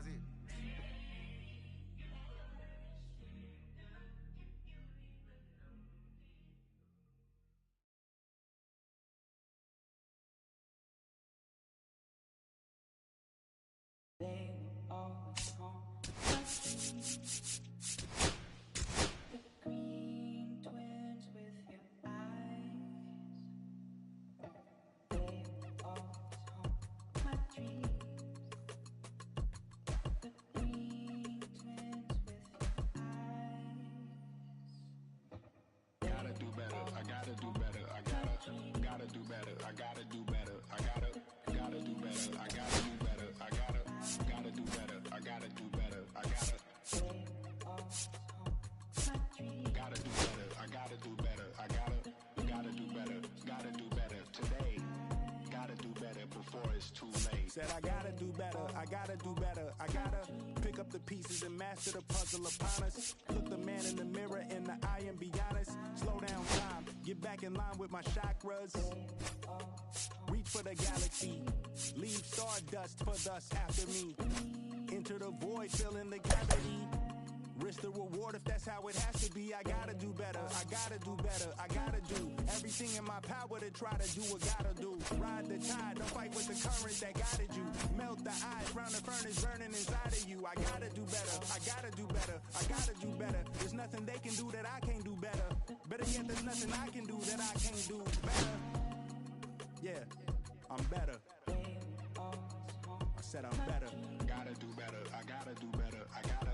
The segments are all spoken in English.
it. They were always on my dreams. The green twins with your eyes. They were always on my dreams. The green twins with your eyes. Gotta do better, I gotta do better, I gotta do better, I gotta do better, I gotta do better, I gotta do better, I gotta do better, I gotta do better, I gotta do better, I gotta do better, I gotta do better today. Gotta do better before it's too late. Said I gotta do better, I gotta do better, I gotta pick up the pieces and master the puzzle upon us. Look the man in the mirror in the eye and be honest. Slow down time, get back in line with my chakras. Reach for the galaxy, leave stardust for thus after me. Enter the void, filling the gravity. Risk the reward if that's how it has to be. I gotta do better, I gotta do better, I gotta do everything in my power to try to do what gotta do. Ride the tide, don't fight with the current that guided you. Melt the ice, round the furnace burning inside of you. I gotta do better, I gotta do better, I gotta do better. There's nothing they can do that I can't do better. Better yet, there's nothing I can do that I can't do better. Yeah, I'm better. I said I'm better. Gotta do better, I gotta do better, I gotta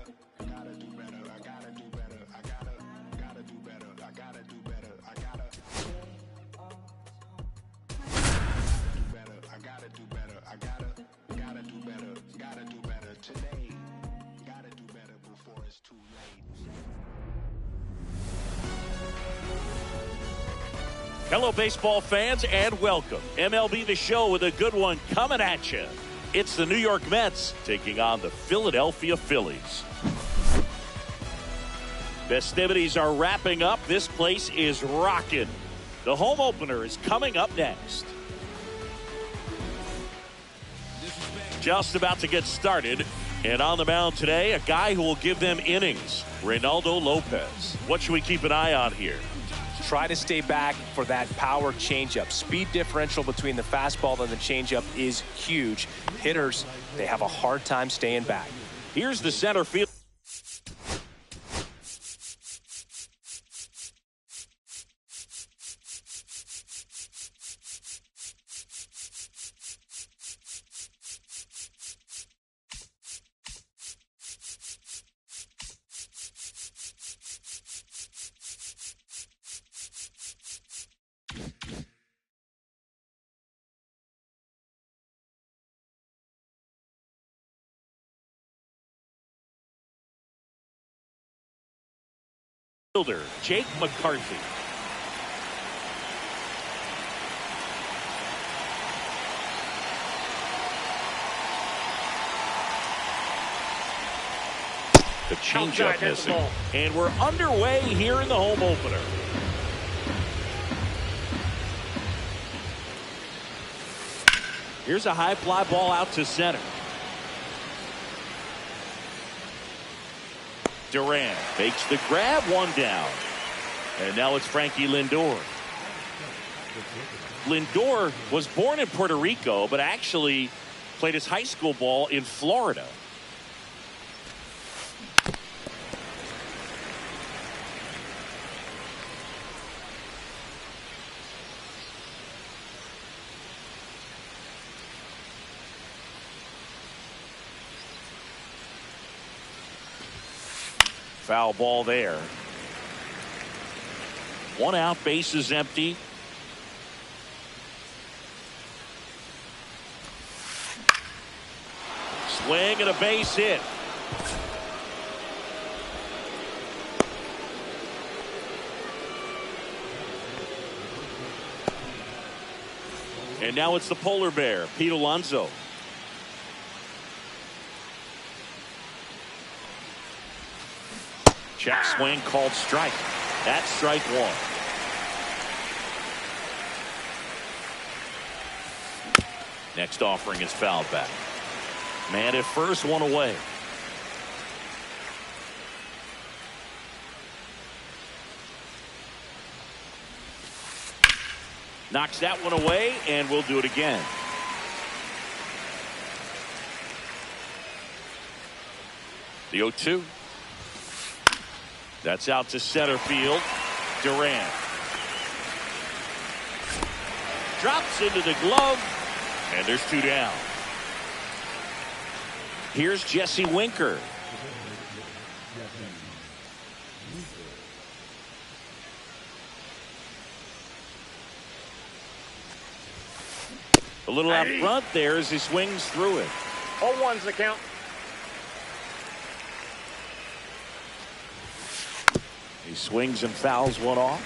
do better, I gotta do better, I gotta do better, I gotta do better, I gotta do better, I gotta do better, I gotta do better, gotta do better today. Gotta do better before it's too late. Hello, baseball fans, and welcome. MLB The Show with a good one coming at you. It's the New York Mets taking on the Philadelphia Phillies. Festivities are wrapping up. This place is rocking. The home opener is coming up next. Just about to get started. And on the mound today, a guy who will give them innings, Reynaldo Lopez. What should we keep an eye on here? Try to stay back for that power changeup. Speed differential between the fastball and the changeup is huge. Hitters, they have a hard time staying back. Here's the center field. Fielder Jake McCarthy. The changeup missing. And we're underway here in the home opener. Here's a high fly ball out to center. Duran makes the grab, one down. And now it's Frankie Lindor. Lindor was born in Puerto Rico, but actually played his high school ball in Florida. Foul ball there. One out, base is empty. Swing and a base hit. And now it's the polar bear, Pete Alonso. Check swing called strike. That's strike one. Next offering is fouled back. Man at first, one away. Knocks that one away, and we'll do it again. The 0-2. That's out to center field. Durant. Drops into the glove, and there's 2 down. Here's Jesse Winker. A little out front there as he swings through it. 0-1's the count. He swings and fouls one off.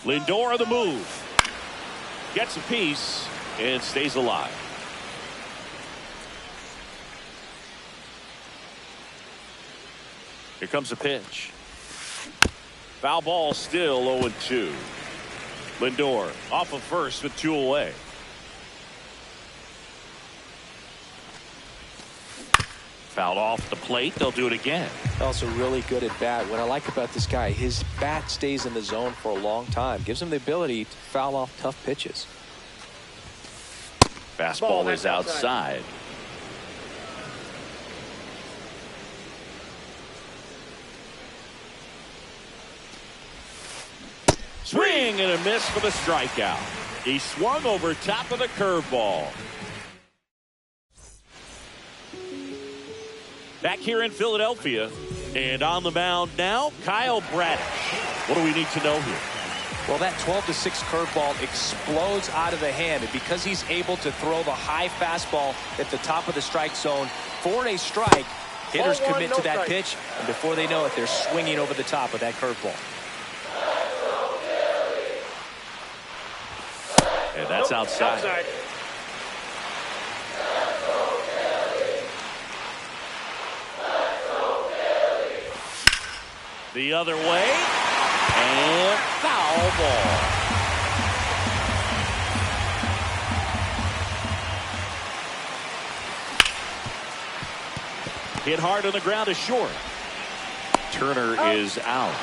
Lindor on the move. Gets a piece and stays alive. Here comes a pitch. Foul ball, still 0-2. Lindor off of first with 2 away. Fouled off the plate. They'll do it again. Also really good at bat. What I like about this guy, his bat stays in the zone for a long time. Gives him the ability to foul off tough pitches. Fastball is outside. Swing and a miss for the strikeout. He swung over top of the curveball. Back here in Philadelphia, and on the mound now, Kyle Bradish. What do we need to know here? Well, that 12-6 curveball explodes out of the hand, and because he's able to throw the high fastball at the top of the strike zone for a strike, hitters commit to that pitch, and before they know it, they're swinging over the top of that curveball. And that's outside. The other way, and foul ball. Hit hard on the ground is short. Turner is out.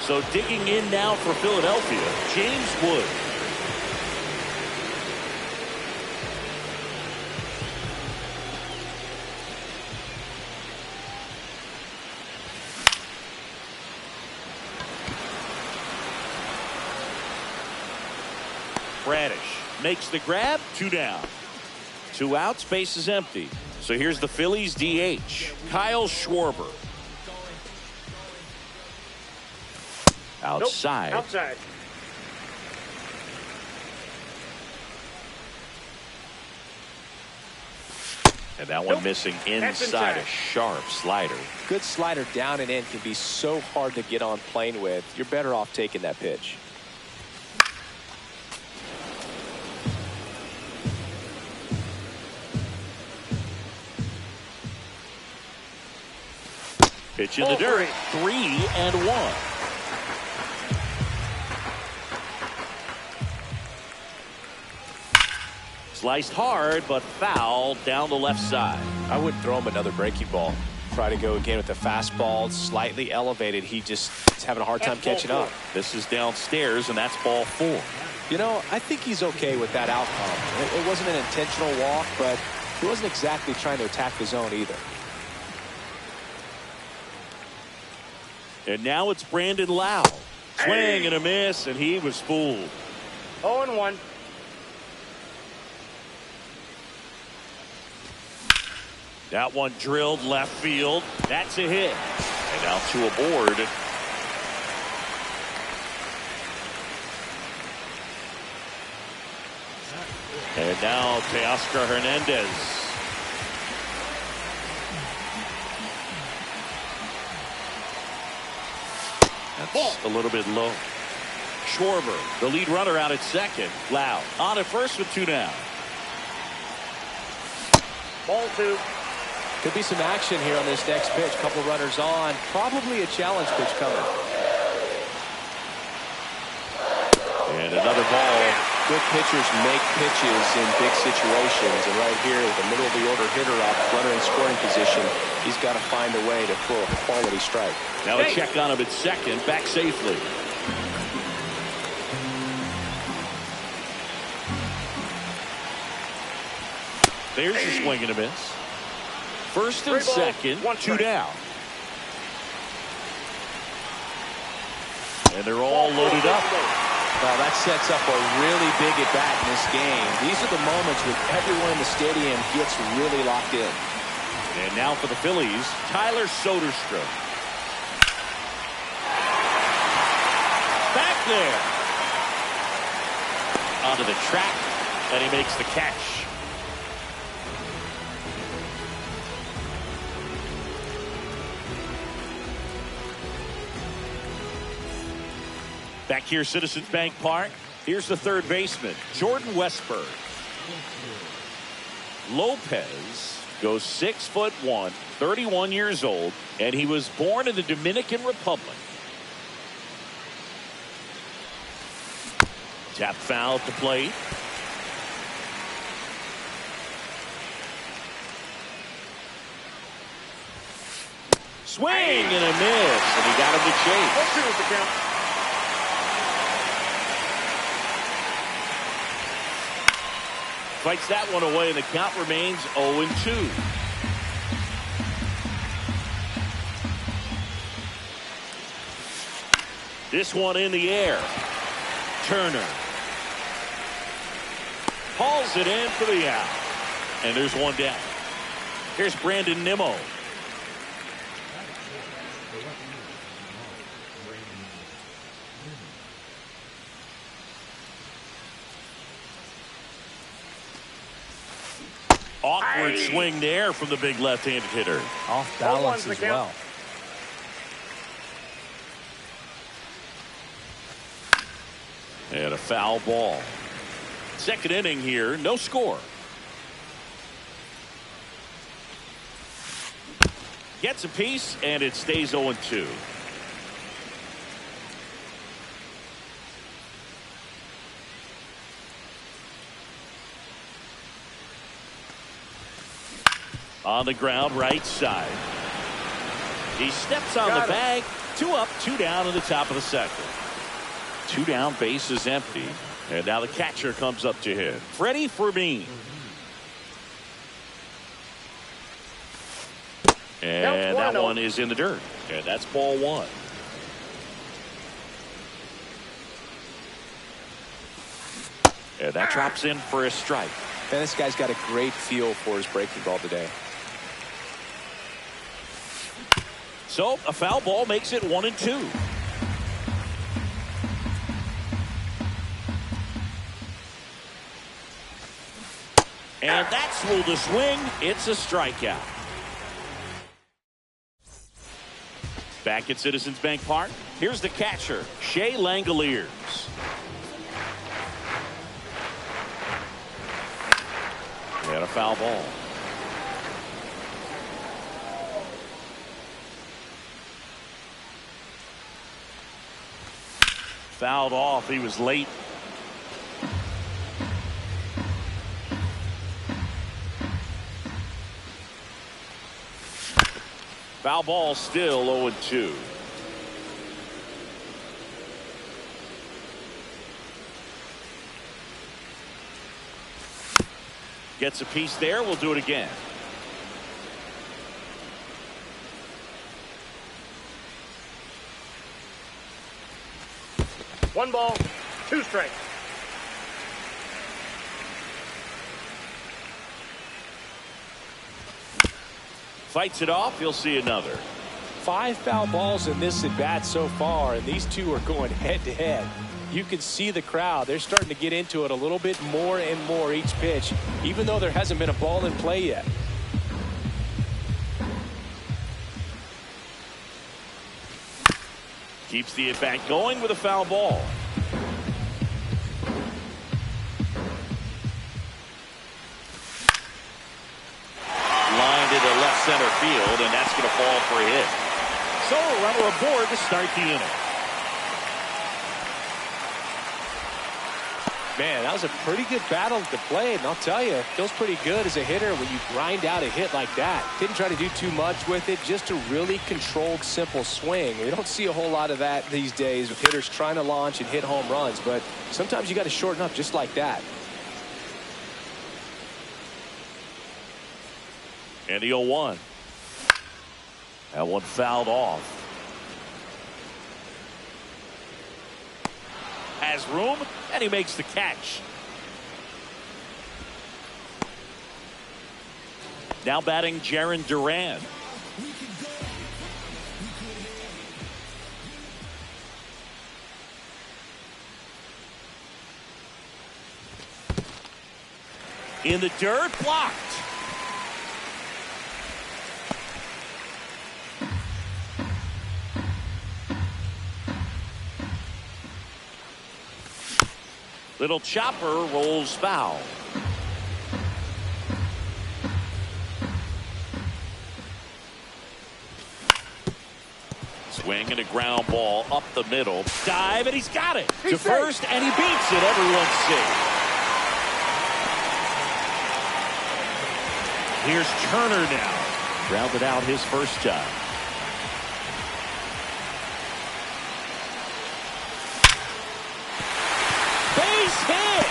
So digging in now for Philadelphia, James Wood. Bradish makes the grab, 2 down. 2 outs, base is empty. So here's the Phillies DH, Kyle Schwarber. Outside. Nope. Outside. And that one missing inside, a sharp slider. Good slider down and in can be so hard to get on plane with. You're better off taking that pitch. Pitch in the dirt, 3-1. Sliced hard, but fouled down the left side. I wouldn't throw him another breaking ball. Try to go again with the fastball, slightly elevated. He just is having a hard time catching up. This is downstairs, and that's ball 4. You know, I think he's okay with that outcome. It wasn't an intentional walk, but he wasn't exactly trying to attack the zone either. And now it's Brandon Lau. Swing and a miss, and he was fooled. 0-1. That one drilled left field. That's a hit. And now 2 aboard. And now Teoscar Hernandez. That's a little bit low. Schwarber, the lead runner, out at second. Lau on at first with 2 down. Ball 2. Could be some action here on this next pitch. Couple runners on. Probably a challenge pitch coming. And Another ball. Good pitchers make pitches in big situations. And right here, the middle of the order hitter up, runner in scoring position, he's got to find a way to throw a quality strike. Now a check on him at second, back safely. There's a swing and a miss. First and second, 2 down. And they're all loaded up. Well, that sets up a really big at-bat in this game. These are the moments when everyone in the stadium gets really locked in. And now for the Phillies, Tyler Soderstrom. Back there. Onto the track, and he makes the catch. Back here, Citizens Bank Park. Here's the third baseman, Jordan Westburg. Lopez goes 6'1", 31 years old, and he was born in the Dominican Republic. Tap foul at the plate. Swing and a miss, and he got him to chase. 1-2 is the count. Fights that one away, and the count remains 0-2. This one in the air. Turner hauls it in for the out. And there's one down. Here's Brandon Nimmo. Awkward swing there from the big left-handed hitter. Off balance as well. And a foul ball. Second inning here, no score. Gets a piece, and it stays 0-2. On the ground, right side. He steps on the bag. 2 up, 2 down in the top of the second. 2 down, base is empty. And now the catcher comes up to hit. Freddie Fermin. And that one is in the dirt. And that's ball 1. And that drops in for a strike. And this guy's got a great feel for his breaking ball today. So a foul ball makes it 1-2. And that's ruled a swing. It's a strikeout. Back at Citizens Bank Park, here's the catcher, Shea Langoliers. And a foul ball. Fouled off. He was late. Foul ball, still 0-2. Gets a piece there. We'll do it again. One ball, 2 strikes. Fights it off. You'll see another. 5 foul balls in this at bat so far, and these two are going head to head. You can see the crowd. They're starting to get into it a little bit more and more each pitch, even though there hasn't been a ball in play yet. Keeps the at bat going with a foul ball. Lined into left center field, and that's going to fall for a hit. So a runner aboard to start the inning. Man, that was a pretty good battle to play, and I'll tell you, it feels pretty good as a hitter when you grind out a hit like that. Didn't try to do too much with it, just a really controlled, simple swing. We don't see a whole lot of that these days with hitters trying to launch and hit home runs, but sometimes you got to shorten up just like that. And the 0-1. That one fouled off. Has room, and he makes the catch. Now batting Jarren Duran. In the dirt, blocked. Little chopper rolls foul. Swing and a ground ball up the middle. Dive, and he's got it. To first, and he beats it. Everyone's safe. Here's Turner now. Grounded out his first time. Base hit.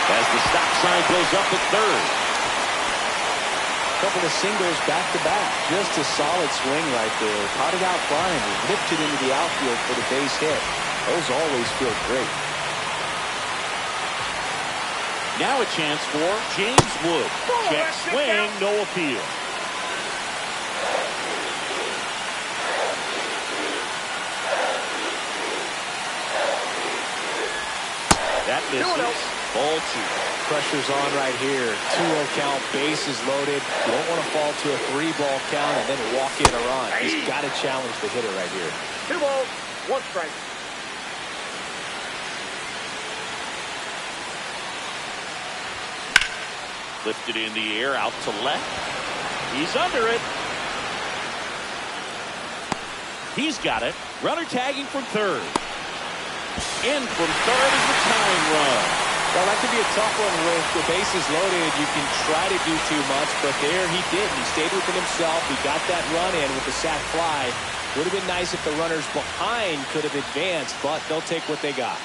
As the stop sign goes up at third. Couple of singles back to back. Just a solid swing right there. Caught it out flying. Whipped it into the outfield for the base hit. Those always feel great. Now a chance for James Wood. Check swing, no appeal. That misses. Ball 2. Pressure's on right here. 2-0 count, bases loaded. You don't want to fall to a 3-ball count and then walk in a run. He's got to challenge the hitter right here. 2 balls, 1 strike. Lifted in the air, out to left. He's under it. He's got it. Runner tagging from third. In from third is the tying run. Well, that could be a tough one with the bases loaded. You can try to do too much, but there he didn't. He stayed within himself. He got that run in with the sac fly. Would have been nice if the runners behind could have advanced, but they'll take what they got.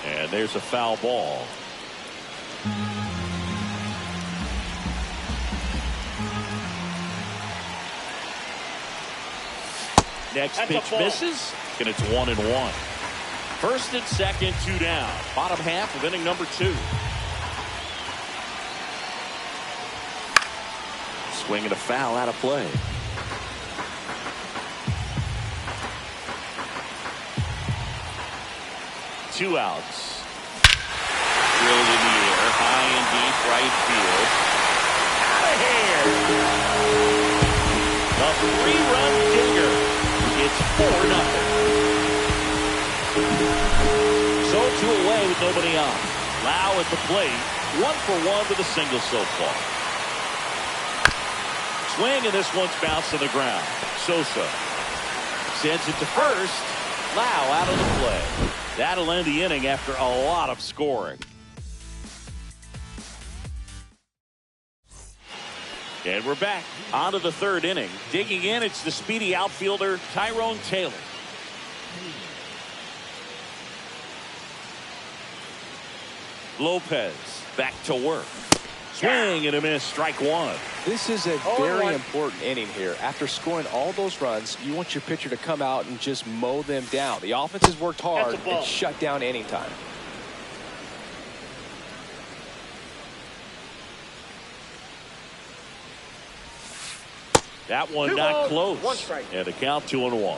And there's a foul ball. Next pitch misses, and it's 1-1. First and second, 2 down. Bottom half of inning number 2. Swing and a foul out of play. Two outs. Drilled in the air, high and deep right field. Out of here. A 3-run dinger. It's 4-0. So 2 away with nobody on. Lau at the plate. 1 for 1 with a single so far. Swing, and this one's bounced to the ground. Sosa sends it to first. Lau out of the play. That'll end the inning after a lot of scoring. And we're back on to the third inning. Digging in, it's the speedy outfielder Tyrone Taylor. Lopez back to work. Swing and a miss, strike 1. This is a very important inning here. After scoring all those runs, you want your pitcher to come out and just mow them down. The offense has worked hard and shut down inning time. That one not close. And a count 2-1.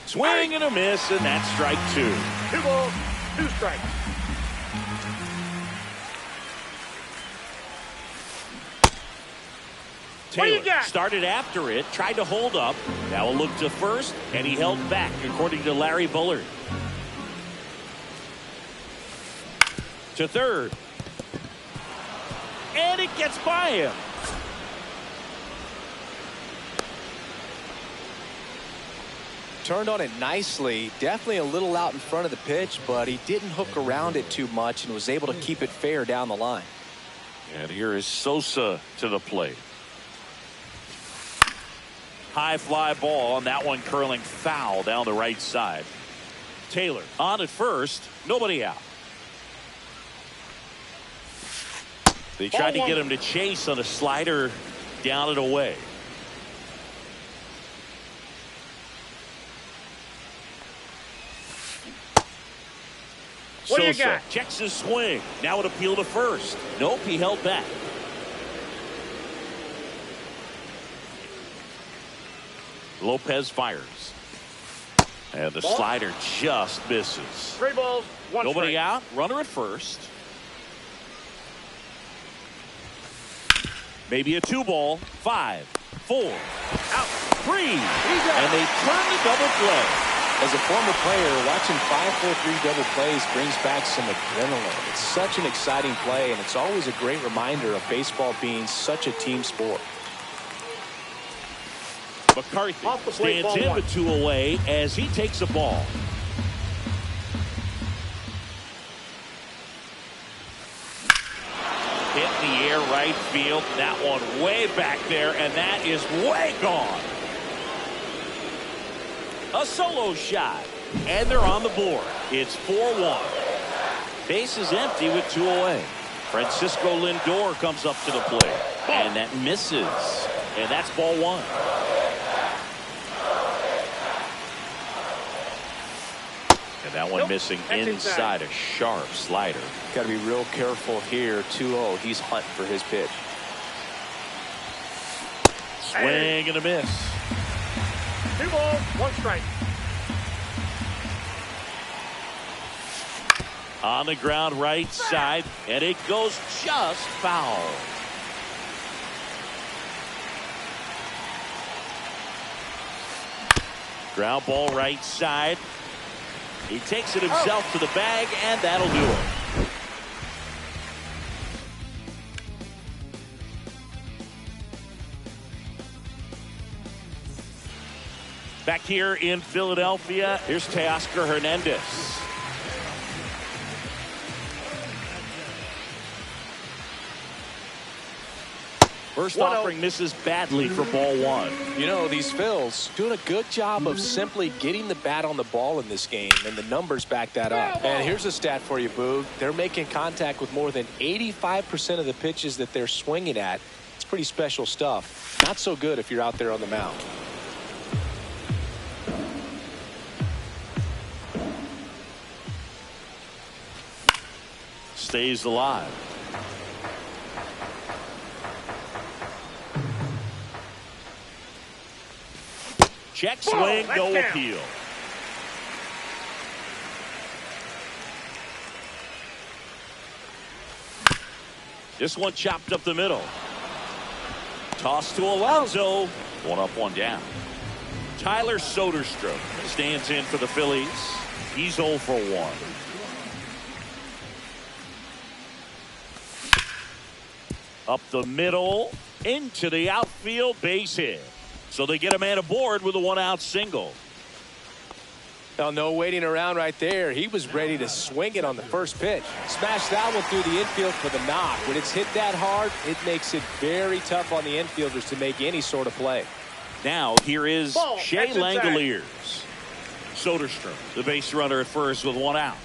Swing and a miss, and that's strike 2. 2 balls, 2 strikes. Taylor started after it, tried to hold up. Now a look to first, and he held back, according to Larry Bullard. To third. And it gets by him. turned on it nicely. Definitely a little out in front of the pitch, but he didn't hook around it too much and was able to keep it fair down the line. And here is Sosa to the plate. High fly ball, and that one curling foul down the right side. Taylor on at first, nobody out. They tried to get him to chase on a slider down and away. What do you Sosa got? checks his swing. Now it appeal to first. Nope, he held back. Lopez fires. And the slider just misses. 3 balls, 1 Nobody strike. out. Runner at first. Maybe a 2-ball. 5, 4, Out. 3. And they turn the double play. As a former player, watching 5-4-3 double plays brings back some adrenaline. It's such an exciting play, and it's always a great reminder of baseball being such a team sport. McCarthy Off the plate, stands ball in 1. with 2 away as he takes a ball. Hit in the air right field. That one way back there, and that is way gone. A solo shot, and they're on the board. It's 4-1. Base is empty with 2 away. Francisco Lindor comes up to the plate, and that misses. And that's ball 1. And that one missing That's inside a sharp slider. Got to be real careful here. 2-0. He's hunting for his pitch. Swing and a miss. 2 balls, 1 strike. On the ground right side, and it goes just foul. Ground ball right side. He takes it himself to the bag, and that'll do it. Back here in Philadelphia, here's Teoscar Hernandez. First 1-0. offering misses badly for ball 1. You know, these Phils doing a good job of simply getting the bat on the ball in this game, and the numbers back that up. And here's a stat for you, Boog. They're making contact with more than 85% of the pitches that they're swinging at. It's pretty special stuff. Not so good if you're out there on the mound. Stays alive. Check swing, Ball, no that's down. appeal. This one chopped up the middle. Toss to Alonso. 1 up, 1 down. Tyler Soderstrom stands in for the Phillies. He's 0 for 1. Up the middle, into the outfield, base hit. So they get a man aboard with a 1-out single. Now, no waiting around right there. He was ready to swing it on the first pitch. Smashed that one through the infield for the knock. When it's hit that hard, it makes it very tough on the infielders to make any sort of play. Now here is Ball, Shea that's inside. Langoliers. Soderstrom, the base runner at first with 1 out.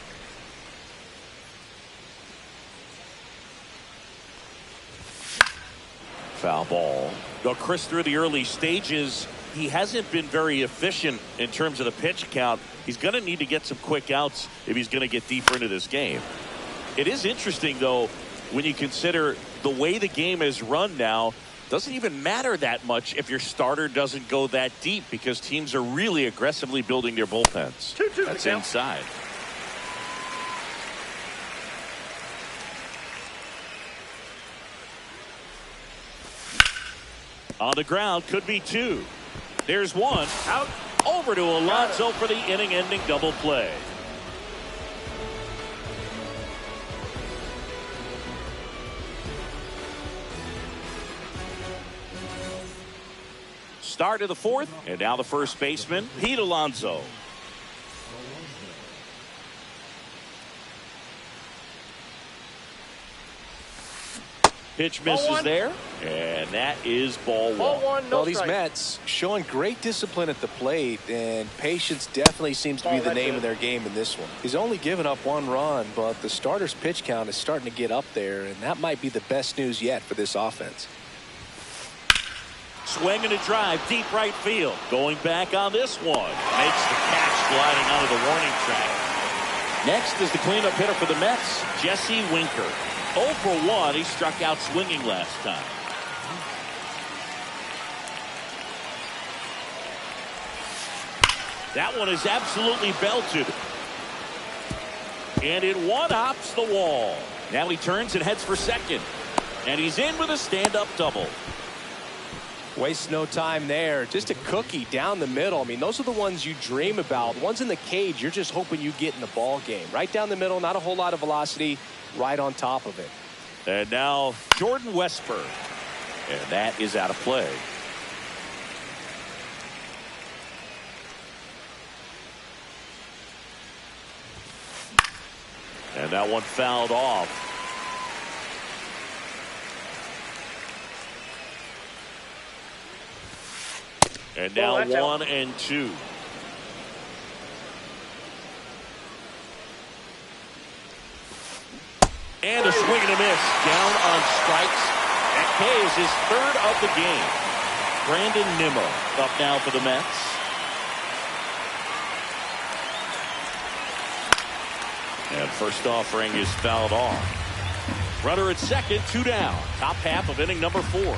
Foul ball. Though Chris, through the early stages, he hasn't been very efficient in terms of the pitch count. He's going to need to get some quick outs if he's going to get deeper into this game. It is interesting, though, when you consider the way the game is run now. Doesn't even matter that much if your starter doesn't go that deep, because teams are really aggressively building their bullpens. 2-2 That's the count. inside. On the ground, could be 2. There's 1. Out. Over to Alonso for the inning-ending double play. start of the fourth. And now the first baseman, Pete Alonso. Pitch misses there, and that is ball one. Well, these Mets showing great discipline at the plate, and patience definitely seems to be the name of their game in this one. He's only given up 1 run, but the starter's pitch count is starting to get up there, and that might be the best news yet for this offense. Swing and a drive, deep right field. Going back on this one. Makes the catch gliding out of the warning track. Next is the cleanup hitter for the Mets, Jesse Winker. 0 for 1. He struck out swinging last time. That one is absolutely belted. And it one-hops the wall. Now he turns and heads for second. And he's in with a stand-up double. Waste no time there. Just a cookie down the middle. I mean, those are the ones you dream about. The ones in the cage, you're just hoping you get in the ball game. Right down the middle, not a whole lot of velocity. Right on top of it. And now Jordan Westburg. And that is out of play. And that one fouled off. And now 1-2. And a swing and a miss. Down on strikes. That K is his 3rd of the game. Brandon Nimmo up now for the Mets. And first offering is fouled off. Runner at second, 2 down. Top half of inning number 4.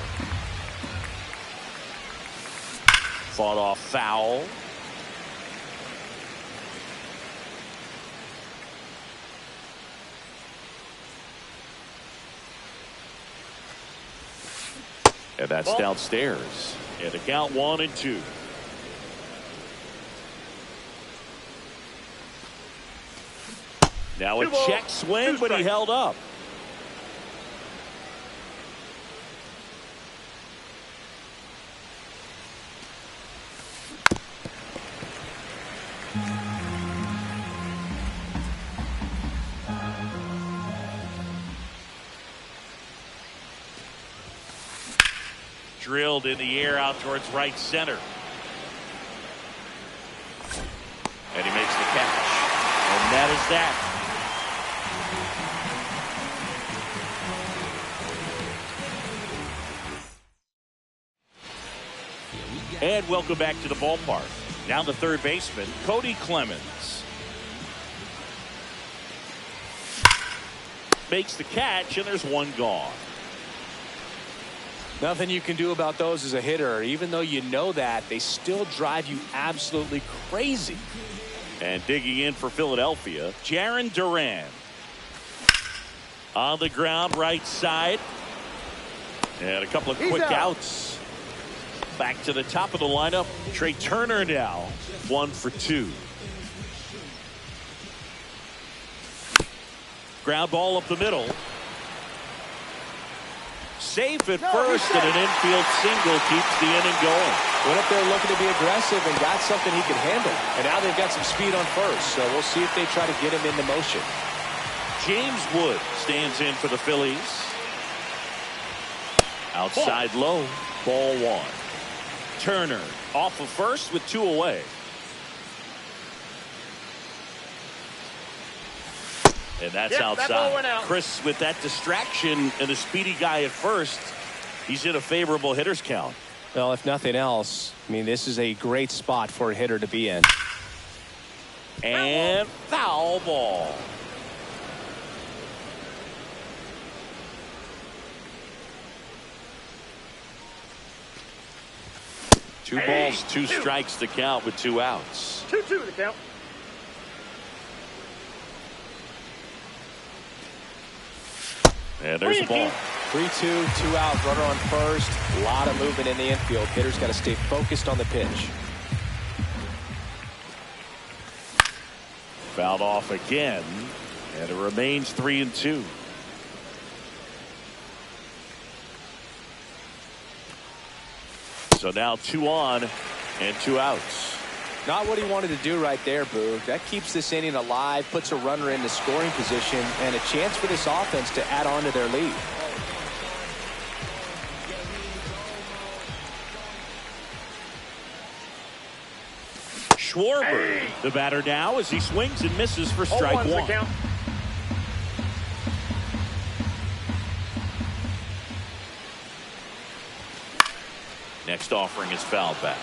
Fought off foul. And that's downstairs. And the count 1-2. Now a check swing, but he held up. Drilled in the air out towards right center. And he makes the catch. And that is that. And welcome back to the ballpark. Now the third baseman, Cody Clemens. Makes the catch, and there's one gone. Nothing you can do about those as a hitter. Even though you know that, they still drive you absolutely crazy. And digging in for Philadelphia, Jarren Duran. On the ground, right side. And a couple of quick outs. Back to the top of the lineup, Trey Turner now, 1 for 2. Ground ball up the middle. Safe at first, and an infield single keeps the inning going. Went up there looking to be aggressive and got something he could handle. And now they've got some speed on first, so we'll see if they try to get him into motion. James Wood stands in for the Phillies. Outside low, ball 1. Turner off of first with 2 away. And that's outside. That went out. Chris, with that distraction and a speedy guy at first, he's in a favorable hitter's count. Well, if nothing else, I mean, this is a great spot for a hitter to be in. And foul ball. Two balls, 2 strikes to count with 2 outs. 2-2 to count. And there's the ball. 3-2, 2 out, runner on first. A lot of movement in the infield. Hitter's got to stay focused on the pitch. Fouled off again, and it remains 3-2. So now 2 on and 2 outs. Not what he wanted to do right there, Boog. That keeps this inning alive, puts a runner into scoring position, and a chance for this offense to add on to their lead. Schwarber, the batter now as he swings and misses for strike 1. Count. Next offering is fouled back.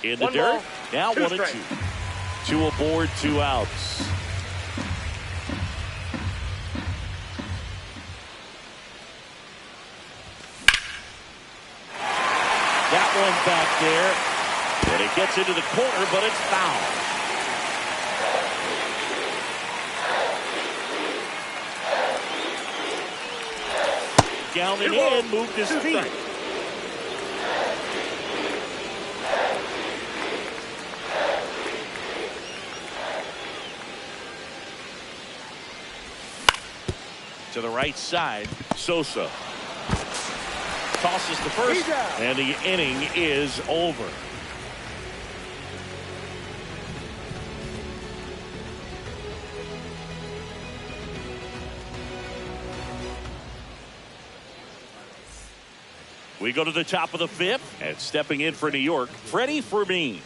In the 1 dirt. ball, Now 2 1 and 2. strikes. 2 aboard, 2 outs. That one back there. And it gets into the corner, but it's foul. Down and in, moved his 2 feet. strikes. To the right side, Sosa tosses the first, He's out. and the inning is over. We go to the top of the 5th, and stepping in for New York, Freddie Fermin.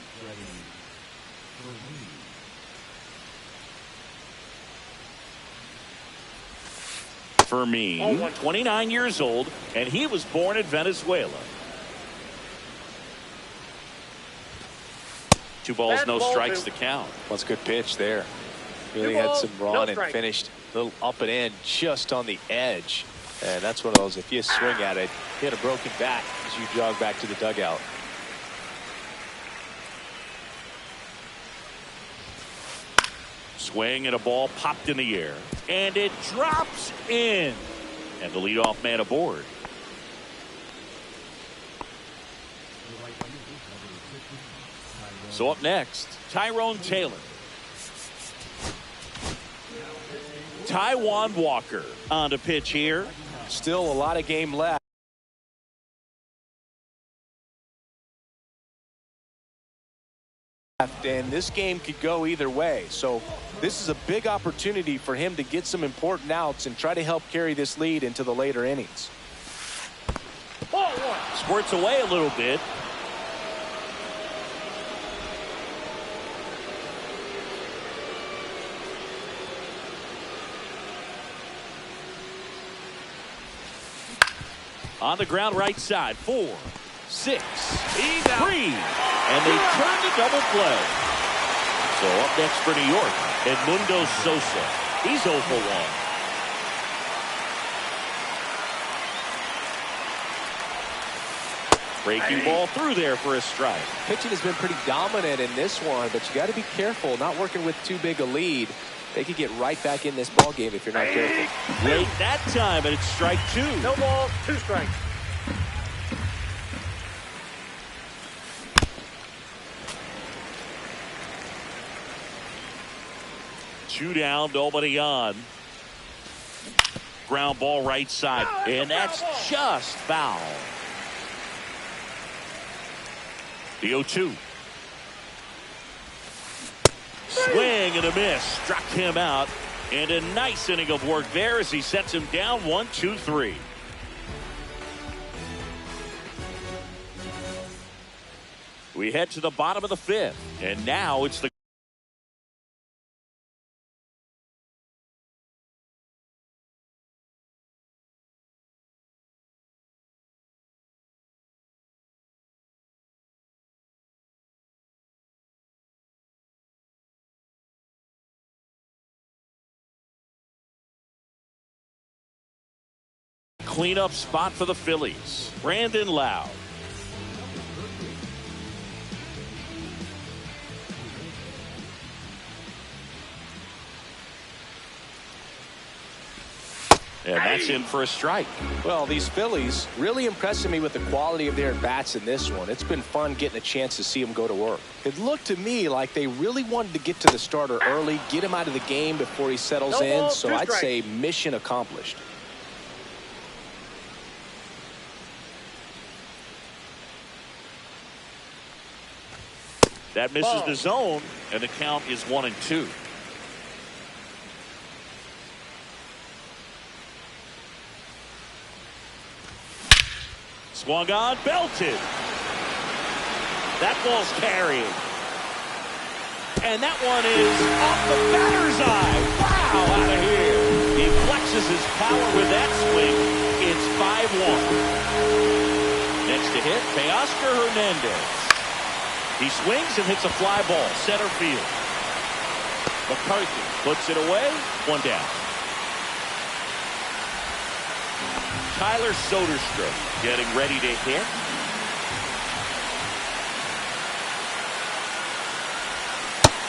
Fermin, 29 years old, and he was born in Venezuela. 2 balls, no strikes to count. That's a good pitch there. Really 2 had balls, some no run and strike. finished a little up and in just on the edge. And that's one of those, if you swing at it, hit a broken bat as you jog back to the dugout. Swing and a ball popped in the air, and it drops in. And the leadoff man aboard. So up next, Tyrone Taylor. Taijuan Walker on to pitch here. Still a lot of game left. And this game could go either way. So this is a big opportunity for him to get some important outs and try to help carry this lead into the later innings. Ball 1. Squirts away a little bit. On the ground right side, 4, 6, 3, and they turn to double play. So up next for New York, Edmundo Sosa. He's 0 for 1. Breaking ball through there for a strike. Pitching has been pretty dominant in this one, but you got to be careful, not working with too big a lead. They could get right back in this ball game if you're not careful. Late that time, and it's strike 2. No balls, 2 strikes. Two down, nobody on. Ground ball right side, and that's just foul. The 0-2. Swing and a miss. Struck him out. And a nice inning of work there as he sets him down 1-2-3. We head to the bottom of the 5th. And now it's the cleanup spot for the Phillies. Brandon Lowe. And that's in for a strike. Well, these Phillies really impressing me with the quality of their at-bats in this one. It's been fun getting a chance to see them go to work. It looked to me like they really wanted to get to the starter early, get him out of the game before he settles in. Ball, So 2 I'd strikes. say mission accomplished. That misses Ball. the zone, and the count is 1-2. Swung on, belted. That ball's carried. And that one is off the batter's eye. Wow, out of here. He flexes his power with that swing. It's 5-1. Next to hit, Teoscar Hernandez. He swings and hits a fly ball, center field. McCarthy puts it away, 1 down. Tyler Soderstrom getting ready to hit.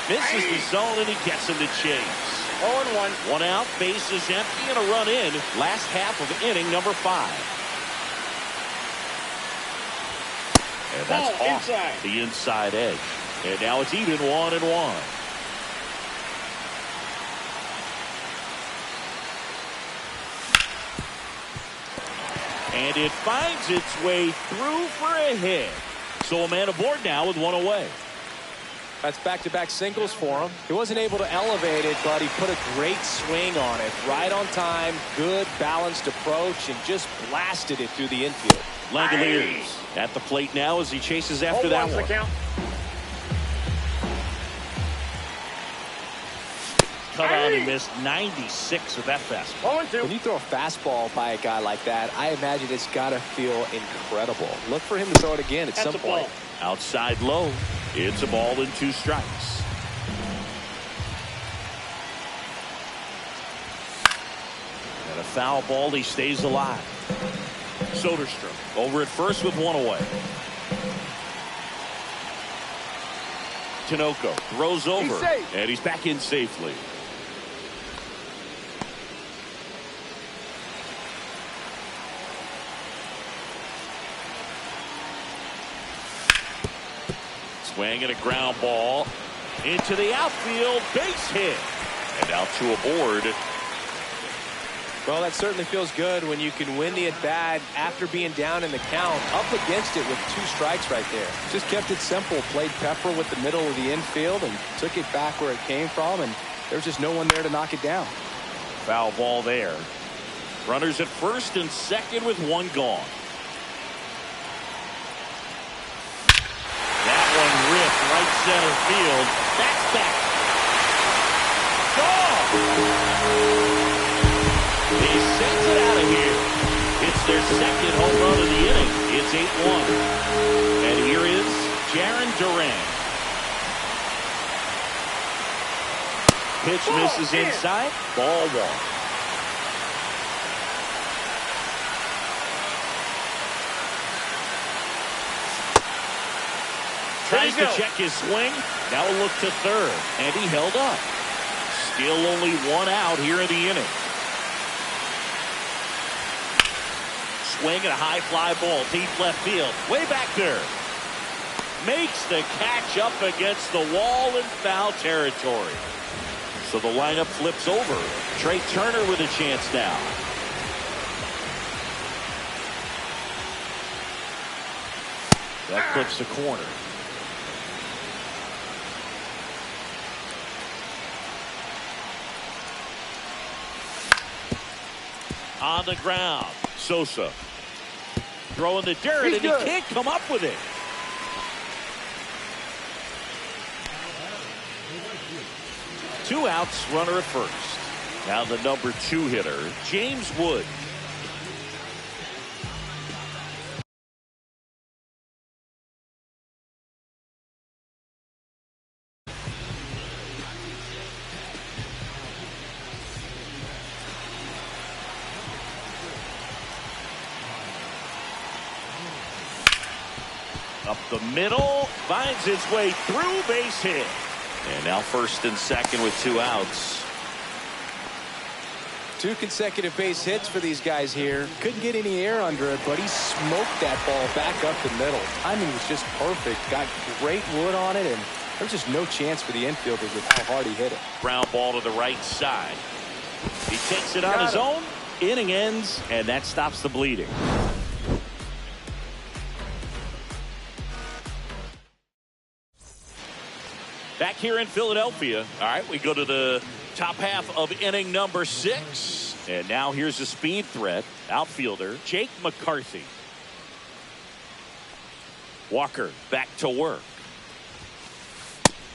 Misses the zone, and he gets him to chase. 0-1. 1 out, base is empty, and a run in. Last half of inning number 5. And that's Ball off inside. the inside edge. And now it's even 1-1. And it finds its way through for a hit. So a man aboard now with 1 away. That's back-to-back singles for him. He wasn't able to elevate it, but he put a great swing on it. Right on time, good balanced approach, and just blasted it through the infield. Langoliers at the plate now as he chases after 0-1's that the one. count. Cut on, he missed 96 of that fastball. 0-2. When you throw a fastball by a guy like that, I imagine it's got to feel incredible. Look for him to throw it again at That's some a ball. point. Outside low. It's a ball and 2 strikes. And a foul ball. He stays alive. Soderstrom over at first with 1 away. Tinoco throws over. safe. And he's back in safely. Swing and a ground ball into the outfield, base hit. And now 2 aboard. Well, that certainly feels good when you can win the at-bat after being down in the count, up against it with 2 strikes right there. Just kept it simple, played Pepper with the middle of the infield and took it back where it came from, and there's just no one there to knock it down. Foul ball there. Runners at first and second with 1 gone. That one ripped right center field. That's back. Gone. He sends it out of here. It's their second home run of the inning. It's 8-1. And here is Jarren Duran. Pitch misses inside. Ball 1. Tries to check his swing. Now a look to third. And he held up. Still only 1 out here in the inning. Swing and a high fly ball. Deep left field. Way back there. Makes the catch up against the wall in foul territory. So the lineup flips over. Trey Turner with a chance now. That clips the corner. On the ground. Sosa throwing the dirt, and he can't come up with it. Two outs, runner at first. Now the number 2 hitter, James Wood. Up the middle, finds its way through, base hit. And now first and second with 2 outs. 2 consecutive base hits for these guys here. Couldn't get any air under it, but he smoked that ball back up the middle. Timing was just perfect. Got great wood on it, and there's just no chance for the infielders with how hard he hit it. Ground ball to the right side. He takes it on his own. Inning ends, and that stops the bleeding. Back here in Philadelphia. All right, we go to the top half of inning number 6. And now here's a speed threat. Outfielder Jake McCarthy. Walker back to work.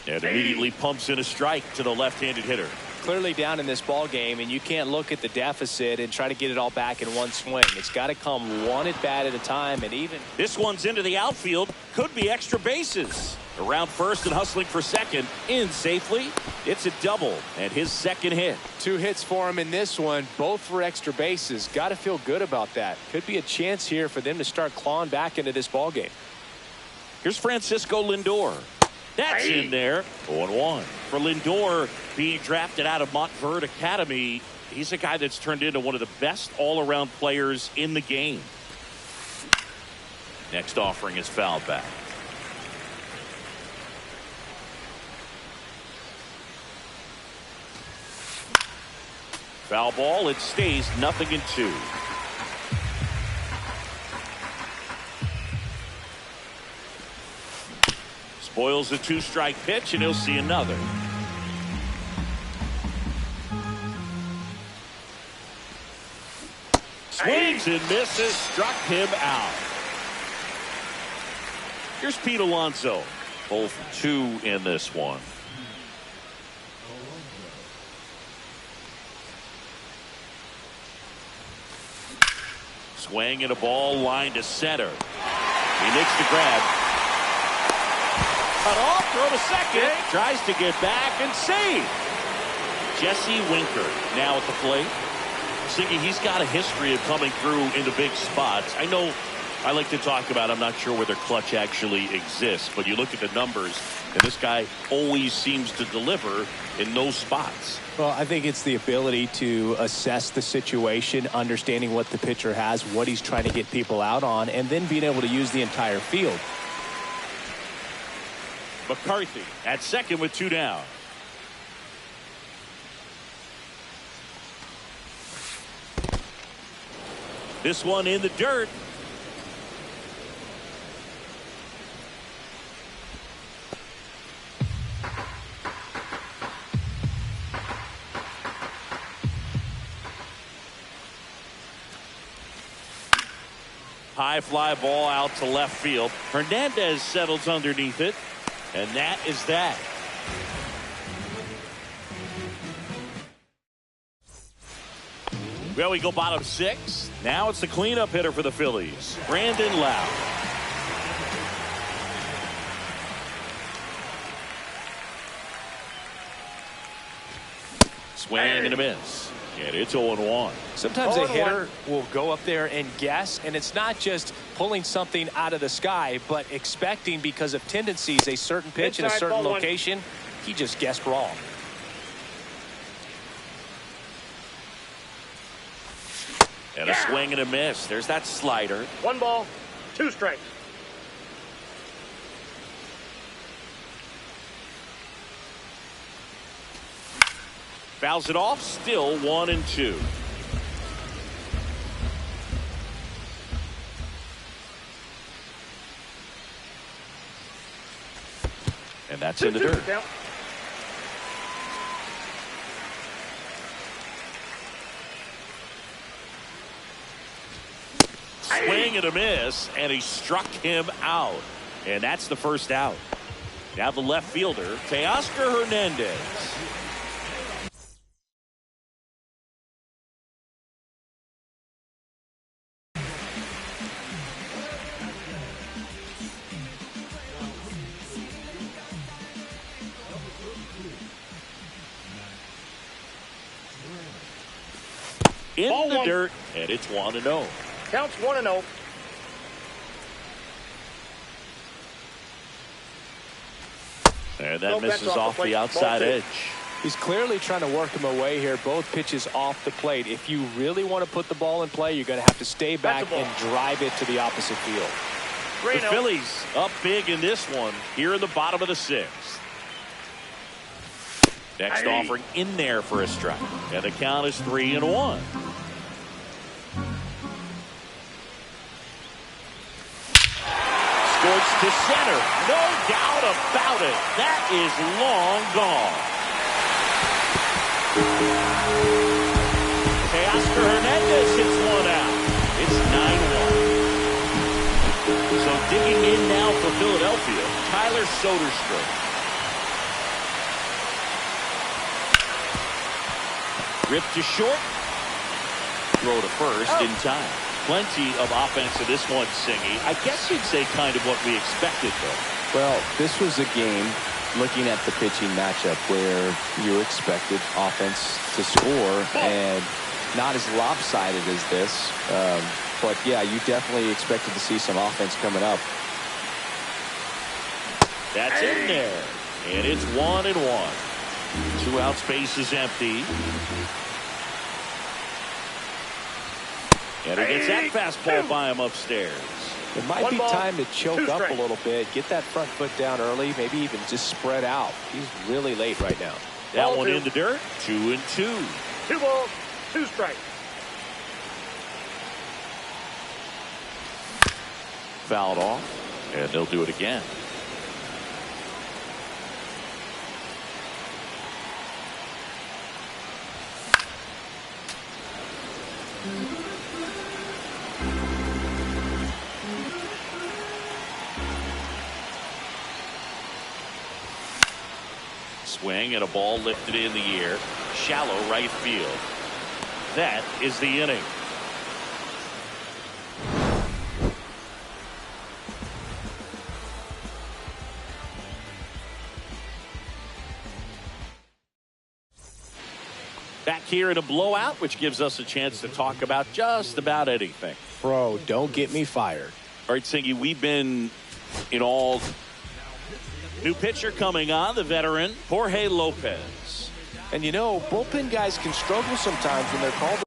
And immediately pumps in a strike to the left-handed hitter. Clearly down in this ball game, and you can't look at the deficit and try to get it all back in one swing. It's got to come one at bat at a time, and even this one's into the outfield. Could be extra bases. Around first and hustling for second. In safely. It's a double and his second hit. 2 hits for him in this one, both for extra bases. Got to feel good about that. Could be a chance here for them to start clawing back into this ball game. Here's Francisco Lindor. That's in there. 0-1. For Lindor, being drafted out of Montverde Academy, he's a guy that's turned into one of the best all-around players in the game. Next offering is fouled back. Foul ball. It stays 0-2. Spoils the 2-strike pitch, and he'll see another. Swings and misses. Struck him out. Here's Pete Alonso. 0 for 2 in this one. Swing and a ball line to center. He makes the grab. Cut off, throw to second. Tries to get back and save. Jesse Winker now at the plate. Siggy, he's got a history of coming through into big spots. I know I like to talk about, I'm not sure whether clutch actually exists, but you look at the numbers, and this guy always seems to deliver in those spots. Well, I think it's the ability to assess the situation, understanding what the pitcher has, what he's trying to get people out on, and then being able to use the entire field. McCarthy at second with 2 down. This one in the dirt. High fly ball out to left field. Hernandez settles underneath it. And that is that. Well, we go bottom 6. Now it's the cleanup hitter for the Phillies, Brandon Lowe. Swing and a miss. And it's 0-1. Sometimes a hitter will go up there and guess, and it's not just pulling something out of the sky, but expecting, because of tendencies, a certain pitch in a certain location. He just guessed wrong. And a swing and a miss. There's that slider. 1 ball, 2 strikes. Fouls it off. Still 1-2. And that's in the dirt. Swing and a miss, and he struck him out. And that's the first out. Now the left fielder, Teoscar Hernandez. In Ball the 1. dirt, and it's 1-0. Counts 1-0. And that misses off the outside edge. He's clearly trying to work him away here. Both pitches off the plate. If you really want to put the ball in play, you're going to have to stay back and drive it to the opposite field. The Phillies up big in this one here in the bottom of the 6th. Next offering in there for a strike. And the count is 3-1. Scorched to center. No doubt about it. That is long gone. Teoscar Hernandez hits one out. It's 9-1. So digging in now for Philadelphia, Tyler Soderstrom. Rip to short. Throw to first in time. Plenty of offense in this one, Singy. I guess you'd say kind of what we expected, though. Well, this was a game, looking at the pitching matchup, where you expected offense to score and not as lopsided as this. But, yeah, you definitely expected to see some offense coming up. That's in there. And it's 1-1. 2 outs, base is empty. And he gets that fastball by him upstairs. It might be time to choke up a little bit, get that front foot down early, maybe even just spread out. He's really late right now. That one in the dirt, 2-2. 2 balls, 2 strikes. Fouled off, and they'll do it again. Swing and a ball lifted in the air. Shallow right field. That is the inning. Back here in a blowout, which gives us a chance to talk about just about anything. Bro, don't get me fired. All right, Singy, we've been in all. New pitcher coming on, the veteran, Jorge Lopez. And you know, bullpen guys can struggle sometimes when they're called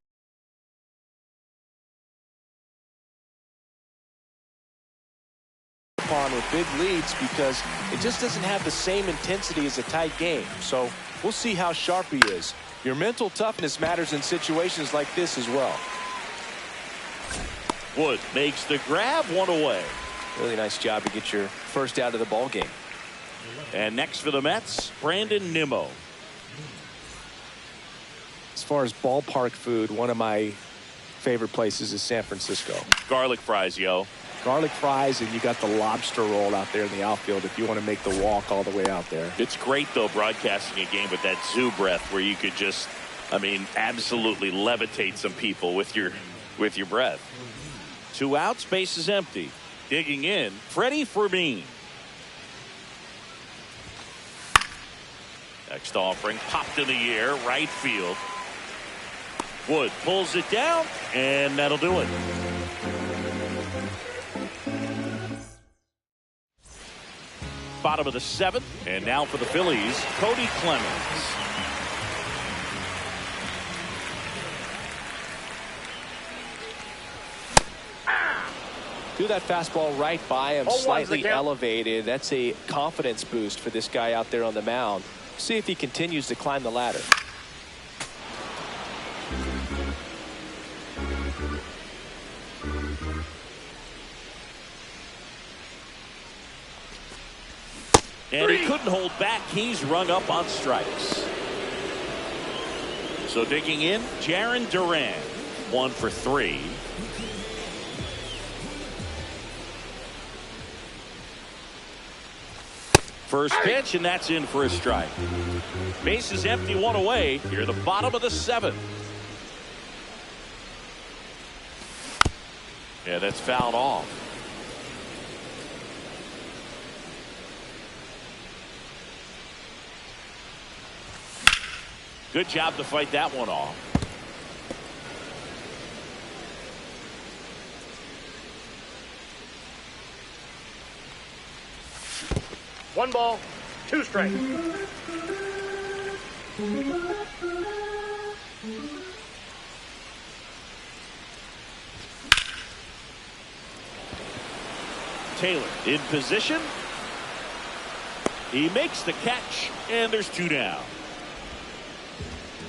upon with big leads because it just doesn't have the same intensity as a tight game. So we'll see how sharp he is. Your mental toughness matters in situations like this as well. Wood makes the grab, 1 away. Really nice job to get your first out of the ball game. And next for the Mets, Brandon Nimmo. As far as ballpark food, one of my favorite places is San Francisco. Garlic fries, yo. Garlic fries, and you got the lobster roll out there in the outfield if you want to make the walk all the way out there. It's great, though, broadcasting a game with that zoo breath where you could just, I mean, absolutely levitate some people with your breath. 2 outs, base is empty. Digging in, Freddie Fermin. Next offering, popped in the air, right field. Wood pulls it down, and that'll do it. Bottom of the 7th, and now for the Phillies, Cody Clemens. Threw that fastball right by him, slightly elevated. That's a confidence boost for this guy out there on the mound. See if he continues to climb the ladder. And he couldn't hold back. He's rung up on strikes. So digging in, Jarren Duran, 1 for 3. First pitch, and that's in for a strike. Base is empty, 1 away. Here at the bottom of the 7th. Yeah, that's fouled off. Good job to fight that one off. One ball, 2 strikes. Taylor in position. He makes the catch, and there's 2 down.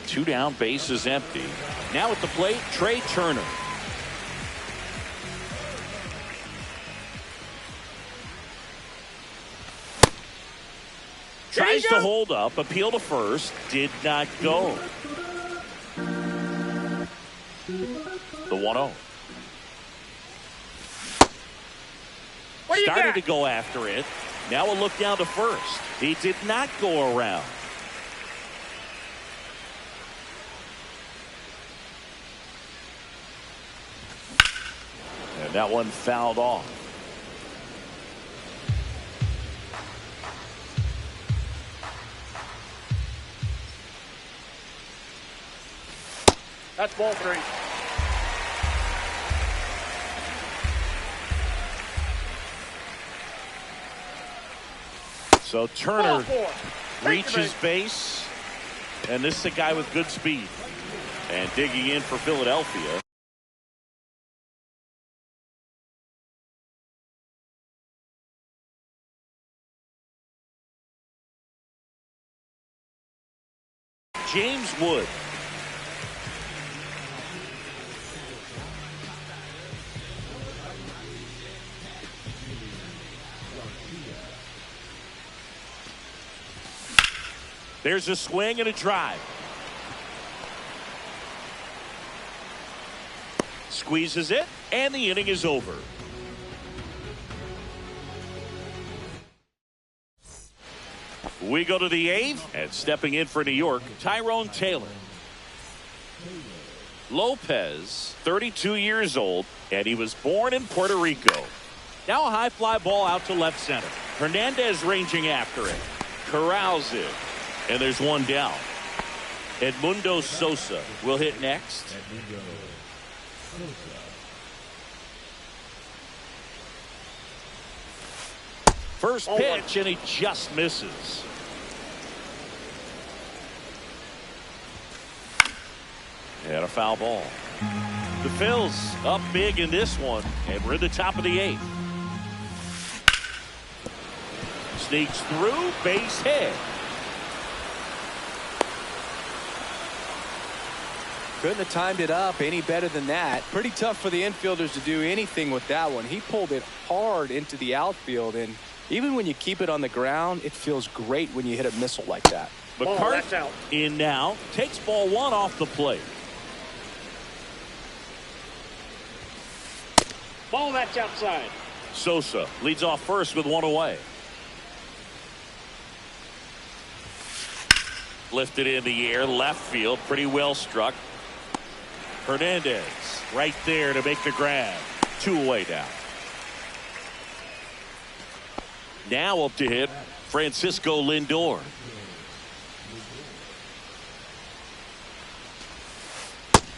2 down, base is empty. Now at the plate, Trey Turner. Tries to hold up, appeal to first, did not go. The 1-0. Started to go after it. Now a look down to first. He did not go around. And that one fouled off. That's ball 3. So Turner reaches base, and this is a guy with good speed. And digging in for Philadelphia. James Wood. There's a swing and a drive. Squeezes it, and the inning is over. We go to the 8th, and stepping in for New York, Tyrone Taylor. Lopez, 32 years old, and he was born in Puerto Rico. Now a high fly ball out to left center. Hernandez ranging after it. Corrals it. And there's 1 down. Edmundo Sosa will hit next. First pitch, and he just misses. And a foul ball. The Phils up big in this one, and we're at the top of the 8th. Sneaks through, base hit. Couldn't have timed it up any better than that. Pretty tough for the infielders to do anything with that one. He pulled it hard into the outfield, and even when you keep it on the ground, it feels great when you hit a missile like that. McCarthy in now, takes ball 1 off the plate. Ball that's outside. Sosa leads off first with 1 away. Lifted in the air, left field, pretty well struck. Hernandez right there to make the grab. 2 away now. Now up to hit Francisco Lindor.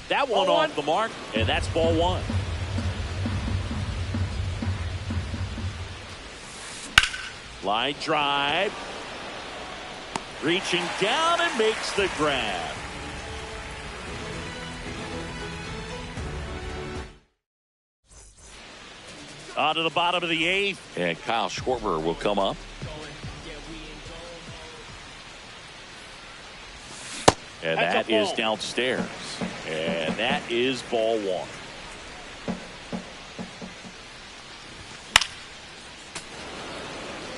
That one off the mark, and that's ball 1. Line drive. Reaching down and makes the grab. On to the bottom of the 8th, and Kyle Schwarber will come up. And that is downstairs. And that is ball 1.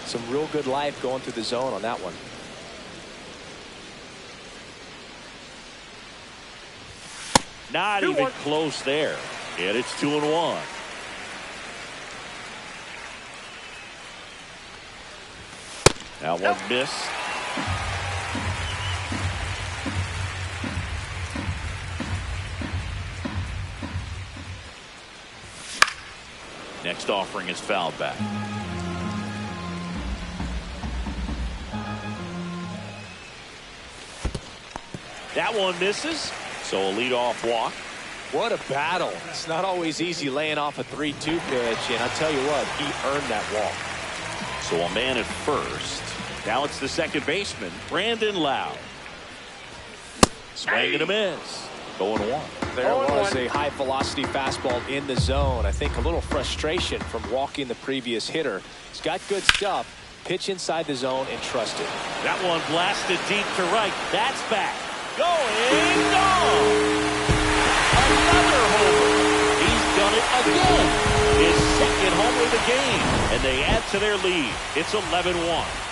Some real good life going through the zone on that one. Not even close there. And it's 2-1. That one missed. Next offering is fouled back. That one misses. So a leadoff walk. What a battle. It's not always easy laying off a 3-2 pitch, and I'll tell you what, he earned that walk. So a man at first. Now it's the second baseman, Brandon Lowe. Swing and a miss. 0-1. There was a high-velocity fastball in the zone. I think a little frustration from walking the previous hitter. He's got good stuff. Pitch inside the zone and trust it. That one blasted deep to right. That's back. Going gone. Another homer. He's done it again. His second home of the game. And they add to their lead. It's 11-1.